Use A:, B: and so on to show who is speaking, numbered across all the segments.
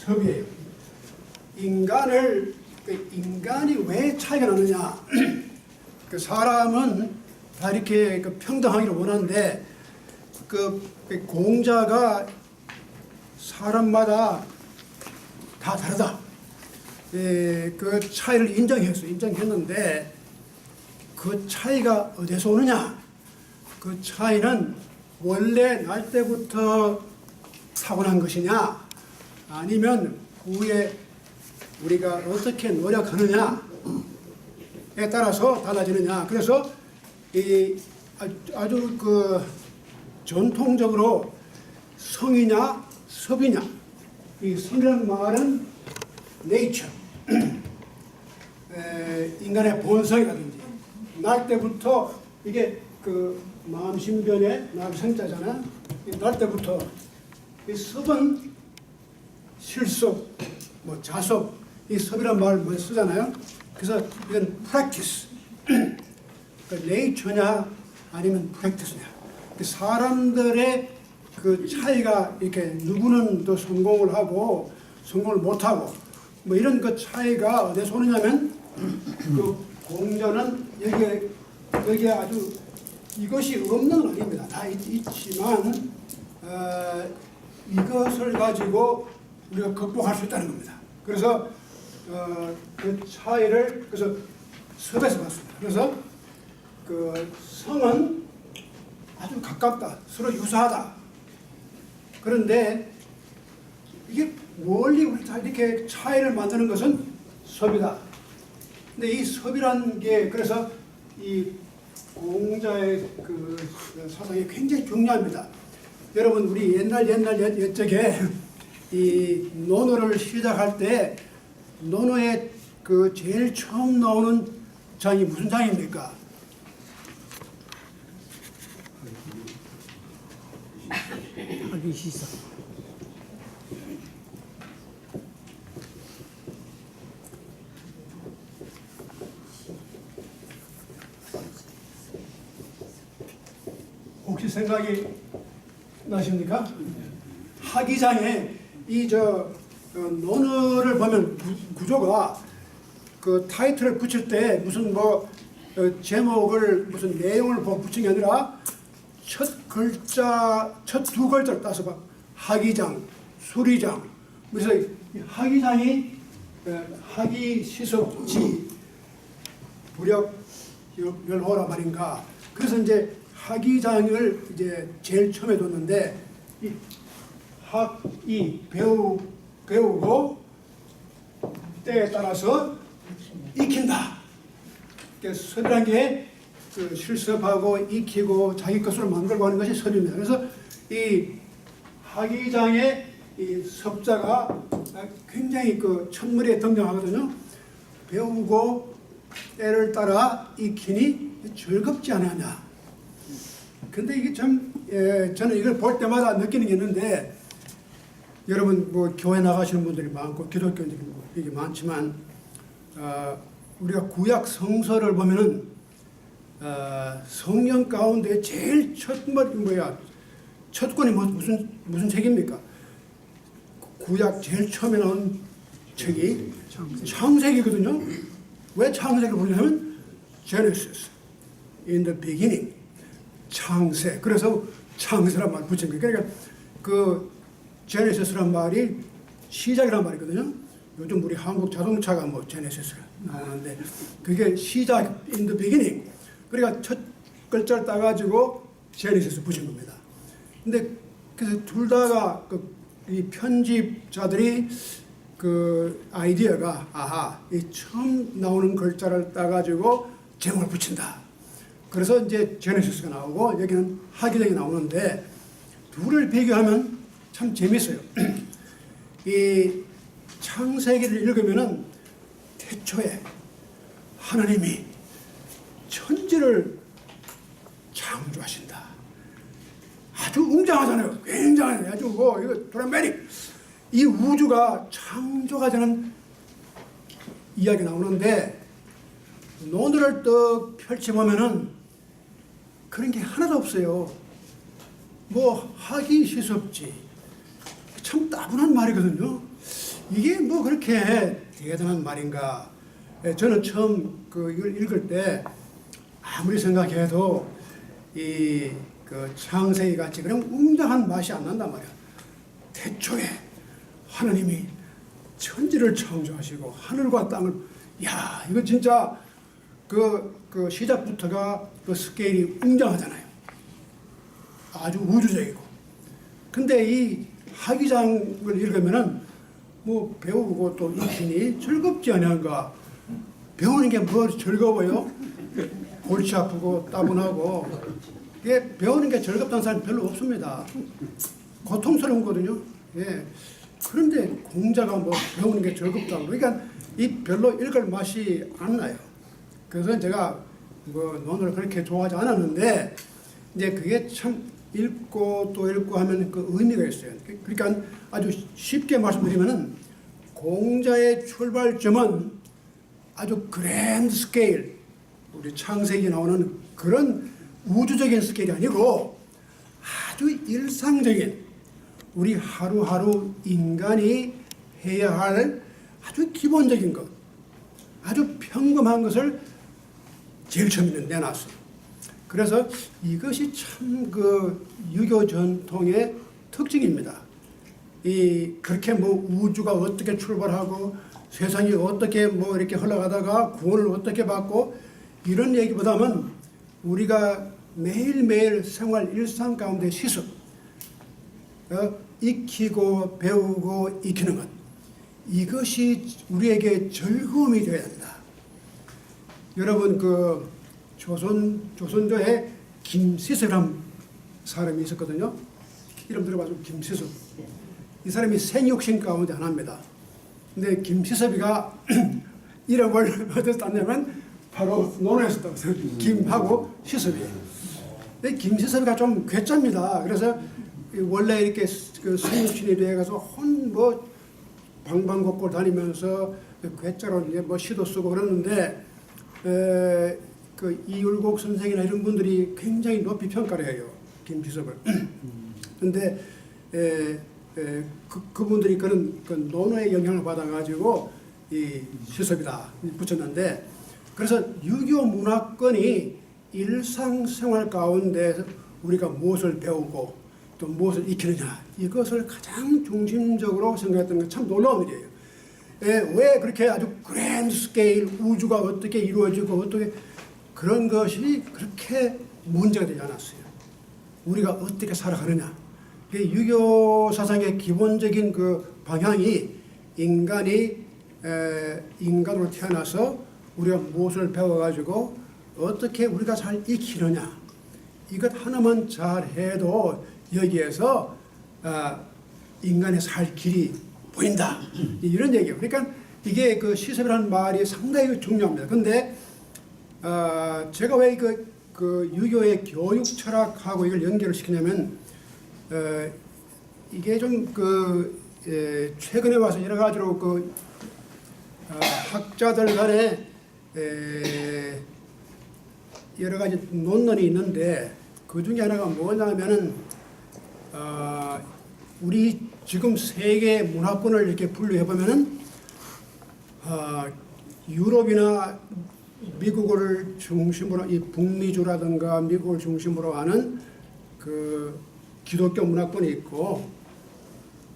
A: 섭이에요. 인간이 왜 차이가 나느냐? 그 사람은 다 이렇게 평등하기를 원하는데 그 공자가 사람마다 다 다르다. 그 차이를 인정했는데 그 차이가 어디서 오느냐? 그 차이는 원래 날 때부터 타고난 것이냐? 아니면 후에 우리가 어떻게 노력하느냐에 따라서 달라지느냐? 그래서 아주 그 전통적으로 성이냐 섭이냐, 이 성이라는 말은 nature, 인간의 본성이라든지 날 때부터 이게 그 마음신변의 나성자잖아. 날 때부터 이 섭은 실속, 뭐 자속, 이 섭이라는 말을 쓰잖아요. 그래서 이건 practice, nature냐 아니면 practice냐. 사람들의 그 차이가 이렇게 누구는 또 성공을 하고 성공을 못하고 뭐 이런 그 차이가 어디서 오느냐면 그 공자는 여기에 아주 이것이 없는 건 아닙니다. 다 있지만 이것을 가지고 우리가 극복할 수 있다는 겁니다. 그래서 그 차이를 그래서 섭에서 봤습니다. 그래서 그 성은 아주 가깝다, 서로 유사하다. 그런데 이게 멀리 우리 다 이렇게 차이를 만드는 것은 섭이다. 근데 이 섭이라는 게 그래서 이 공자의 그 사상이 굉장히 중요합니다. 여러분 우리 옛날 옛적에 이 논어를 시작할 때 논어에 그 제일 처음 나오는 장이 무슨 장입니까?
B: 하기시사.
A: 혹시 생각이 나십니까? 하기장에 이 논어를 보면 구조가 그 타이틀을 붙일 때 무슨 뭐 제목을 무슨 내용을 붙인 게 아니라 첫 두 글자를 따서 봐. 하기장, 수리장. 그래서 이 하기장이 하기 시섭지 부력 열호라 말인가. 그래서 이제 하기장을 이제 제일 처음에 뒀는데 이 배우고 때에 따라서 익힌다. 그러니까 섭이라는 게 그 실습하고 익히고 자기 것으로 만들고 하는 것이 섭입니다. 그래서 이 하기장의 이 섭자가 굉장히 그 첫머리에 등장하거든요. 배우고 때를 따라 익히니 즐겁지 않느냐. 근데 이게 참 저는 이걸 볼 때마다 느끼는 게 있는데 여러분 뭐 교회 나가시는 분들이 많고 기독교인들이 이게 많지만 우리가 구약 성서를 보면은 성경 가운데 제일 첫 권이 무슨 책입니까? 구약 제일 처음에 나온 책이 창세기거든요. 왜 창세기를 부르냐면 Genesis, in the beginning, 창세. 그래서 창세란 말 붙인 거예요. 그러니까 그 제네시스란 말이 시작이란 말이거든요. 요즘 우리 한국 자동차가 뭐 제네시스가 나오는데 그게 시작, in the beginning. 그러니까 첫 글자를 따가지고 제네시스 붙인 겁니다. 근데 그래서 둘 다가 이 편집자들이 그 아이디어가 이 처음 나오는 글자를 따가지고 제목을 붙인다. 그래서 이제 제네시스가 나오고 여기는 하기장이 나오는데 둘을 비교하면 참 재밌어요. 이 창세기를 읽으면은 태초에 하나님이 천지를 창조하신다. 아주 웅장하잖아요. 굉장히 아주 뭐 이거 드라마틱. 이 우주가 창조가 되는 이야기 나오는데 논어를 또 펼쳐보면은 그런 게 하나도 없어요. 뭐 하기 시섭지. 참 따분한 말이거든요. 이게 뭐 그렇게 대단한 말인가? 저는 처음 이걸 읽을 때 아무리 생각해도 이 창세기 같이 그런 웅장한 맛이 안 난단 말이야. 태초에 하나님이 천지를 창조하시고 하늘과 땅을, 야, 이거 진짜 그 시작부터가 그 스케일이 웅장하잖아요. 아주 우주적이고. 근데 이 학위장을 읽으면은 뭐 배우고 또 익히니 즐겁지 않은가? 배우는 게 뭐 즐거워요? 골치 아프고 따분하고. 이게 배우는 게 즐겁다는 사람이 별로 없습니다. 고통스러운거든요. 예. 그런데 공자가 뭐 배우는 게 즐겁다고. 그러니까 이 별로 읽을 맛이 안 나요. 그래서 제가 뭐 논어를 그렇게 좋아하지 않았는데, 이제 그게 참 읽고 또 읽고 하면 그 의미가 있어요. 그러니까 아주 쉽게 말씀드리면은 공자의 출발점은 아주 그랜드 스케일, 우리 창세기 나오는 그런 우주적인 스케일이 아니고 아주 일상적인 우리 하루하루 인간이 해야 할 아주 기본적인 것, 아주 평범한 것을 제일 처음에 내놨어요. 그래서 이것이 참 그 유교 전통의 특징입니다. 그렇게 뭐 우주가 어떻게 출발하고 세상이 어떻게 뭐 이렇게 흘러가다가 구원을 어떻게 받고 이런 얘기보다는 우리가 매일매일 생활 일상 가운데 시습, 익히고 배우고 익히는 것, 이것이 우리에게 즐거움이 되어야 한다. 여러분 그 조선조에 김시섭이라는 사람이 있었거든요. 이름 들어봐서 김시섭. 이 사람이 생육신 가운데 하나입니다. 근데 김시섭이가 이름을 어디서 땄냐면 바로 논어에서 땄어요. 김하고 시섭이에요. 근데 김시섭이가 좀 괴짜입니다. 그래서 원래 이렇게 그 생육신이 돼가서 뭐 방방곡곡 다니면서 괴짜로 이제 뭐 시도 쓰고 그러는데 그 이율곡 선생이나 이런 분들이 굉장히 높이 평가를 해요. 김시섭을. 근데 그분들이 그런 그 논어의 영향을 받아가지고 이 시섭이다 붙였는데, 그래서 유교 문화권이 일상생활 가운데 우리가 무엇을 배우고 또 무엇을 익히느냐, 이것을 가장 중심적으로 생각했던 건 참 놀라운 일이에요. 왜 그렇게 아주 그랜드 스케일 우주가 어떻게 이루어지고 어떻게 그런 것이 그렇게 문제가 되지 않았어요. 우리가 어떻게 살아가느냐. 유교 사상의 기본적인 그 방향이 인간이 인간으로 태어나서 우리가 무엇을 배워가지고 어떻게 우리가 잘 익히느냐. 이것 하나만 잘 해도 여기에서 인간의 살 길이 보인다. 이런 얘기예요. 그러니까 이게 그 시섭이라는 말이 상당히 중요합니다. 근데 제가 왜 그 유교의 교육 철학하고 이걸 연결을 시키냐면 이게 좀 최근에 와서 여러 가지로 학자들 간에 여러 가지 논란이 있는데, 그 중에 하나가 뭐냐면은 우리 지금 세계 문화권을 이렇게 분류해 보면은 유럽이나 미국을 중심으로 이 북미주라든가 미국을 중심으로 하는 그 기독교 문화권이 있고,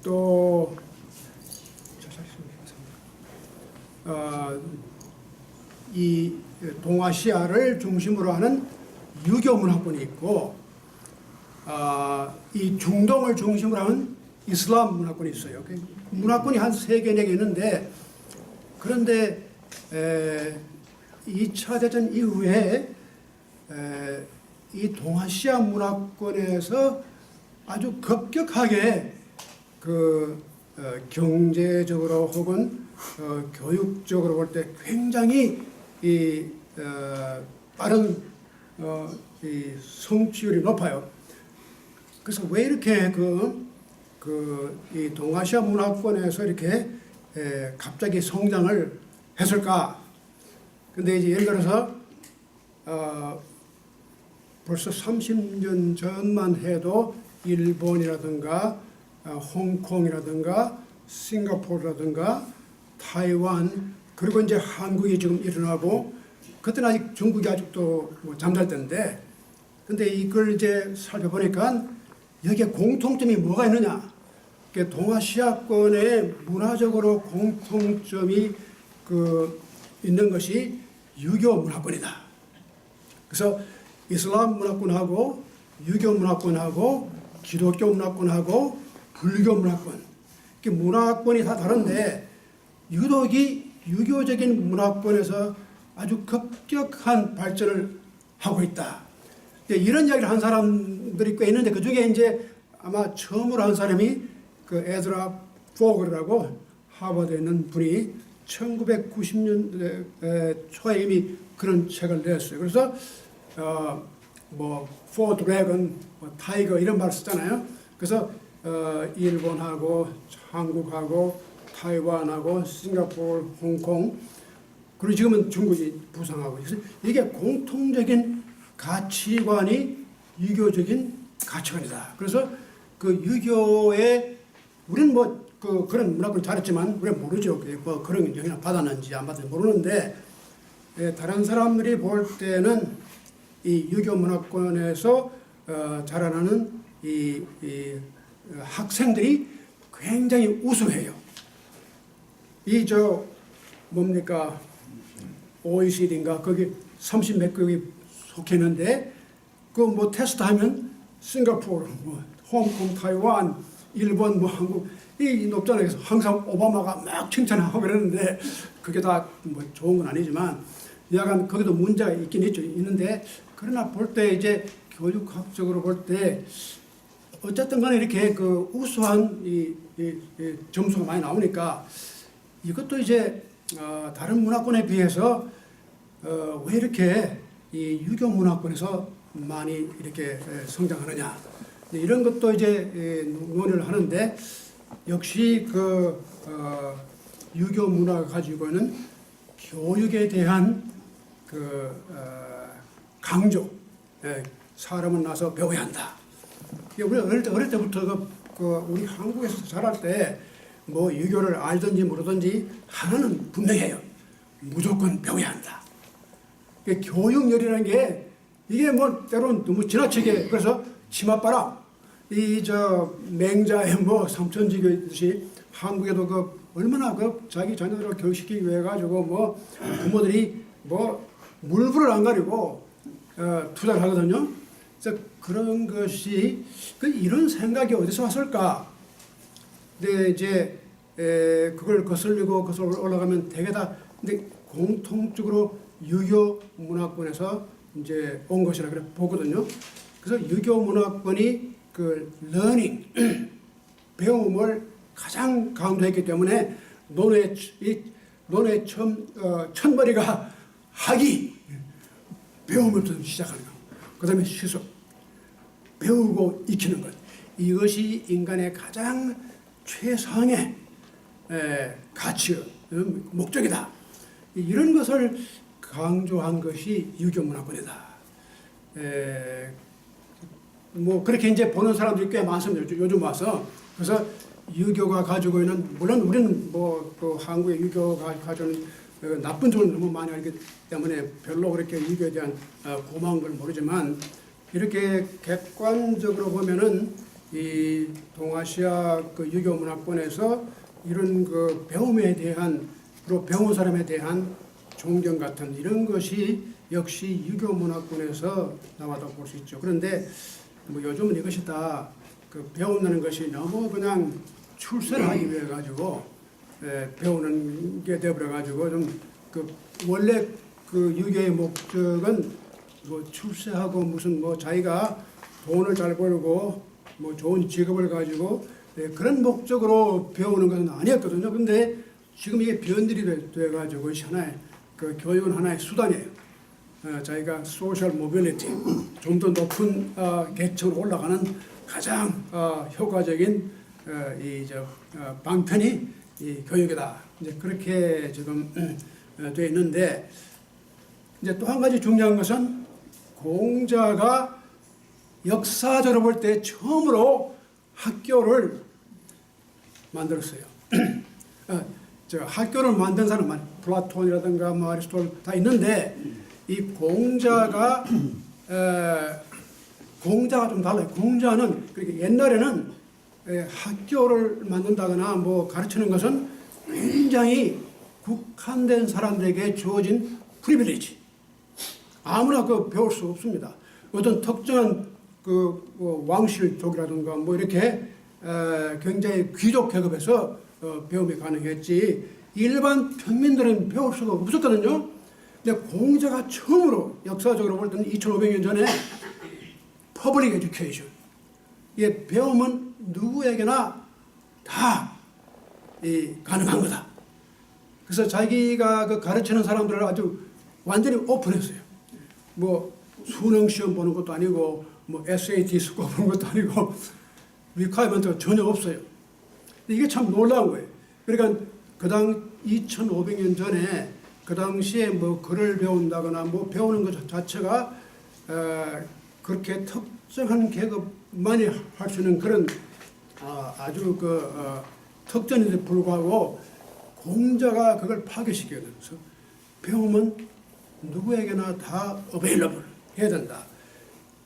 A: 또 이 동아시아를 중심으로 하는 유교 문화권이 있고, 이 중동을 중심으로 하는 이슬람 문화권이 있어요. 문화권이 한 3개, 4개 있는데, 그런데 2차 대전 이후에 이 동아시아 문화권에서 아주 급격하게 경제적으로 혹은 교육적으로 볼 때 굉장히 빠른 이 성취율이 높아요. 그래서 왜 이렇게 이 동아시아 문화권에서 이렇게 갑자기 성장을 했을까? 근데 이제 예를 들어서 벌써 30년 전만 해도 일본이라든가 홍콩이라든가 싱가포르라든가 타이완, 그리고 이제 한국이 지금 일어나고, 그때는 아직 중국이 아직도 뭐 잠잘 때인데, 근데 이걸 이제 살펴보니까 여기에 공통점이 뭐가 있느냐? 동아시아권의 문화적으로 공통점이 있는 것이 유교 문화권이다. 그래서 이슬람 문화권하고 유교 문화권하고 기독교 문화권하고 불교 문화권, 문화권이 다 다른데 유독이 유교적인 문화권에서 아주 급격한 발전을 하고 있다. 이런 이야기를 한 사람들이 꽤 있는데, 그 중에 이제 아마 처음으로 한 사람이 에즈라 포글이라고 하버드에 있는 분이 1990년대 초에 이미 그런 책을 냈어요. 그래서 포 드래곤, 타이거 이런 말 쓰잖아요. 그래서 일본하고 한국하고 타이완하고 싱가포르, 홍콩, 그리고 지금은 중국이 부상하고 있어요. 이게 공통적인 가치관이 유교적인 가치관이다. 그래서 유교에 우리는 그런 문화권을 잘했지만 우리는 모르죠. 그런 영향을 받았는지 안 받았는지 모르는데, 다른 사람들이 볼 때는 이 유교 문화권에서 자라나는 이 학생들이 굉장히 우수해요. 뭡니까? OECD인가? 거기 30몇 개국이 속했는데, 테스트하면 싱가포르, 홍콩, 타이완, 일본, 한국, 이 높잖아요. 그래서 항상 오바마가 막 칭찬하고 그러는데, 그게 다 좋은 건 아니지만, 약간 거기도 문제가 있긴 있는데, 그러나 볼 때 이제 교육학적으로 볼 때, 어쨌든 간에 이렇게 우수한 이 점수가 많이 나오니까, 이것도 이제 다른 문화권에 비해서 왜 이렇게 이 유교 문화권에서 많이 이렇게 성장하느냐, 이런 것도 이제 논의를 하는데, 역시 유교 문화가 가지고 있는 교육에 대한 강조, 사람은 나서 배워야 한다. 우리 어릴 때부터 우리 한국에서 자랄 때 유교를 알든지 모르든지 하나는 분명해요. 무조건 배워야 한다. 교육열이라는 게 이게 때로는 너무 지나치게, 그래서 치맛바람, 맹자의 삼천지교듯이 한국에도 얼마나 자기 자녀들을 교육시키기 위해 가지고 부모들이 물불을 안 가리고 투자를 하거든요. 그래서 그런 것이 이런 생각이 어디서 왔을까? 근데 이제 그걸 거슬리고 올라가면 대개 다 근데 공통적으로 유교 문화권에서 이제 온 것이라 그래 보거든요. 그래서 유교 문화권이 learning 배움을 가장 강조했기 때문에 논의 첫머리가 학위, 배움부터 시작하는 거. 그 다음에 시속, 배우고 익히는 것. 이것이 인간의 가장 최상의 가치, 목적이다. 이런 것을 강조한 것이 유교 문화권이다. 그렇게 이제 보는 사람들이 꽤 많습니다. 요즘 와서. 그래서 유교가 가지고 있는, 물론 우리는 한국의 유교가 가지고 있는 나쁜 점을 너무 많이 알기 때문에 별로 그렇게 유교에 대한 고마운 걸 모르지만, 이렇게 객관적으로 보면은 이 동아시아 유교 문화권에서 이런 배움에 대한, 그리고 배운 사람에 대한 존경 같은 이런 것이 역시 유교 문화권에서 나왔다고 볼 수 있죠. 그런데 요즘은 이것이 다 배운다는 것이 너무 그냥 출세를 하기 위해 가지고 배우는 게 되어버려 가지고 좀 원래 유교의 목적은 출세하고 무슨 자기가 돈을 잘 벌고 좋은 직업을 가지고 그런 목적으로 배우는 것은 아니었거든요. 근데 지금 이게 변질이 돼 가지고 하나의 교육은 하나의 수단이에요. 자기가 소셜 모빌리티, 좀 더 높은 계층으로 올라가는 가장 효과적인 방편이 이 교육이다. 이제 그렇게 지금 되어 있는데, 이제 또 한 가지 중요한 것은 공자가 역사적으로 볼 때 처음으로 학교를 만들었어요. 저 학교를 만든 사람만 플라톤이라든가 뭐 아리스토텔 다 있는데 이 공자가 공자가 좀 달라요. 공자는 그렇게 옛날에는 학교를 만든다거나 뭐 가르치는 것은 굉장히 국한된 사람들에게 주어진 프리빌리지. 아무나 그 배울 수 없습니다. 어떤 특정한 그 왕실족이라든가 뭐 이렇게 굉장히 귀족 계급에서 배움이 가능했지 일반 평민들은 배울 수가 없었거든요. 근데 공자가 처음으로 역사적으로 볼 때는 2500년 전에 퍼블릭 에듀케이션, 이게 배움은 누구에게나 다 가능한 거다. 그래서 자기가 그 가르치는 사람들을 아주 완전히 오픈했어요. 뭐 수능 시험 보는 것도 아니고 뭐 SAT 스코어 보는 것도 아니고 리콰이먼트가 전혀 없어요. 이게 참 놀라운 거예요. 그러니까 그당 2500년 전에 그 당시에 뭐 글을 배운다거나 뭐 배우는 것 자체가 그렇게 특정한 계급만이 할 수 있는 그런 아주 특전인데 불구하고 공자가 그걸 파괴시켜서 배움은 누구에게나 다 어베일러블 해야 된다.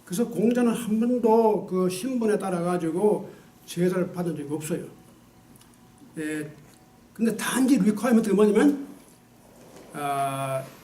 A: 그래서 공자는 한 번도 그 신분에 따라 가지고 제자를 받은 적이 없어요. 근데 단지 리퀘어먼트가 뭐냐면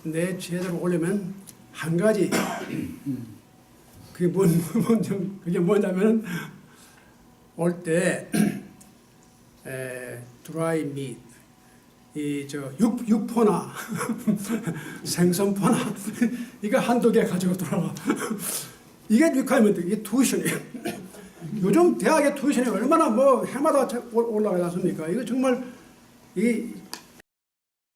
A: 내 제자를 오려면 한 가지 그게 그게 뭐냐면 올 때 드라이 미트 육포나 생선포나 이거 한두 개 가지고 돌아와. 이게 리퀘어먼트, 이게 투이션이에요. 요즘 대학의 투이션이 얼마나 뭐 해마다 올라가지 않습니까? 이거 정말 이